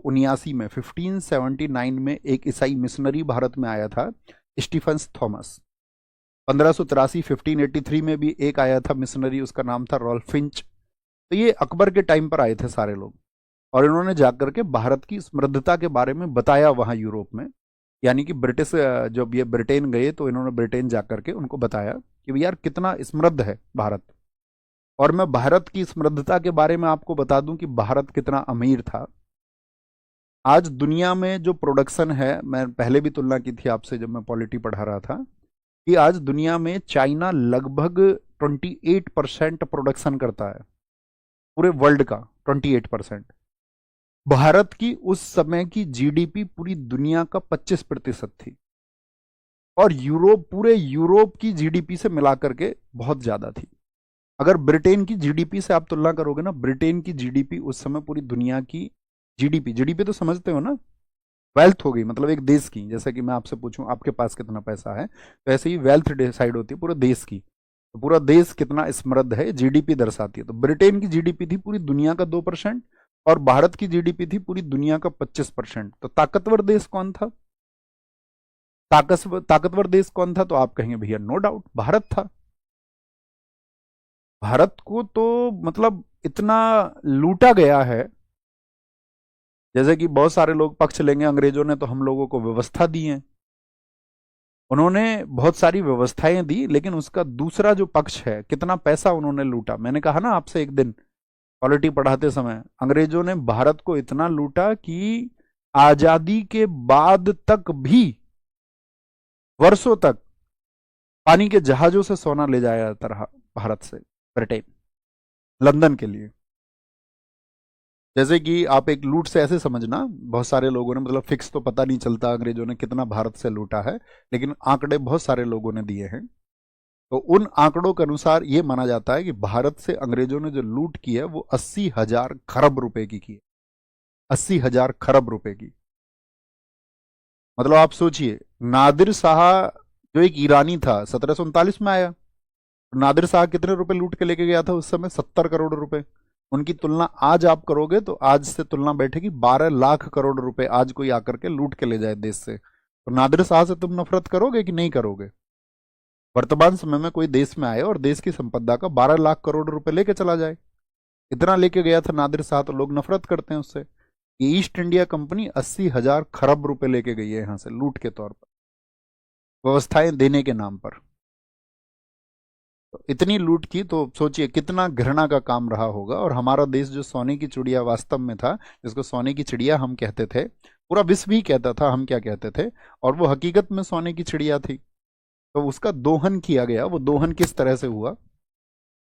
1579 में 1579 में एक ईसाई मिशनरी भारत में आया था, स्टीफन्स थॉमस। 1583 1583 में भी एक आया था मिशनरी, उसका नाम था रॉल्फ फिंच। तो ये अकबर के टाइम पर आए थे सारे लोग, और इन्होंने जाकर के भारत की समृद्धता के बारे में बताया वहाँ यूरोप में। यानी कि ब्रिटिश, जब ये ब्रिटेन गए तो इन्होंने ब्रिटेन जाकर के उनको बताया कि यार कितना समृद्ध है भारत। और मैं भारत की समृद्धता के बारे में आपको बता दूं कि भारत कितना अमीर था। आज दुनिया में जो प्रोडक्शन है, मैं पहले भी तुलना की थी आपसे जब मैं पॉलिटी पढ़ा रहा था, कि आज दुनिया में चाइना लगभग 28% प्रोडक्शन करता है पूरे वर्ल्ड का, 28%। भारत की उस समय की जीडीपी पूरी दुनिया का 25% थी, और यूरोप, पूरे यूरोप की जीडीपी से मिलाकर के बहुत ज्यादा थी। अगर ब्रिटेन की जीडीपी से आप तुलना करोगे ना, ब्रिटेन की जीडीपी उस समय पूरी दुनिया की जीडीपी, जीडीपी तो समझते हो ना, वेल्थ हो गई, मतलब एक देश की। जैसे कि मैं आपसे पूछूं आपके पास कितना पैसा है, तो ऐसे ही वेल्थ डिसाइड होती है पूरे देश की। तो पूरा देश कितना समृद्ध है जीडीपी दर्शाती है। तो ब्रिटेन की जीडीपी थी पूरी दुनिया का 2%, और भारत की जीडीपी थी पूरी दुनिया का 25%। तो ताकतवर देश कौन था? ताकतवर देश कौन था? तो आप कहेंगे भैया नो डाउट भारत था। भारत को तो मतलब इतना लूटा गया है। जैसे कि बहुत सारे लोग पक्ष लेंगे, अंग्रेजों ने तो हम लोगों को व्यवस्था दी है, उन्होंने बहुत सारी व्यवस्थाएं दी, लेकिन उसका दूसरा जो पक्ष है, कितना पैसा उन्होंने लूटा। मैंने कहा ना आपसे एक दिन पॉलिटी पढ़ाते समय, अंग्रेजों ने भारत को इतना लूटा कि आजादी के बाद तक भी वर्षों तक पानी के जहाजों से सोना ले जाया जाता रहा भारत से ब्रिटेन, लंदन के लिए। जैसे कि आप एक लूट से ऐसे समझना, बहुत सारे लोगों ने, मतलब फिक्स तो पता नहीं चलता अंग्रेजों ने कितना भारत से लूटा है, लेकिन आंकड़े बहुत सारे लोगों ने दिए हैं। तो उन आंकड़ों के अनुसार यह माना जाता है कि भारत से अंग्रेजों ने जो लूट की है वो 80,000 खरब रुपए की है। 80,000 खरब रुपए की। मतलब आप सोचिए, नादिर शाह जो एक ईरानी था, 1739 में आया, नादिर शाह कितने रुपए लूट के लेके गया था उस समय? 70 करोड़ रुपए। उनकी तुलना आज आप करोगे तो आज से तुलना बैठेगी 12 लाख करोड़ रुपए आज कोई आकर के लूट के ले जाए देश से। तो नादिर शाह से तुम नफरत करोगे कि नहीं करोगे? वर्तमान समय में कोई देश में आए और देश की संपदा का 12 लाख करोड़ रुपए लेके चला जाए, इतना लेके गया था नादिर शाह, तो लोग नफरत करते हैं उससे। ये ईस्ट इंडिया कंपनी 80,000 खरब रुपए लेके गई है यहां से लूट के तौर पर, व्यवस्थाएं देने के नाम पर। तो इतनी लूट की, तो सोचिए कितना घृणा का काम रहा होगा। और हमारा देश जो सोने की चिड़िया वास्तव में था, जिसको सोने की चिड़िया हम कहते थे, पूरा विश्व भी कहता था हम क्या कहते थे, और वो हकीकत में सोने की चिड़िया थी। तो उसका दोहन किया गया। वो दोहन किस तरह से हुआ?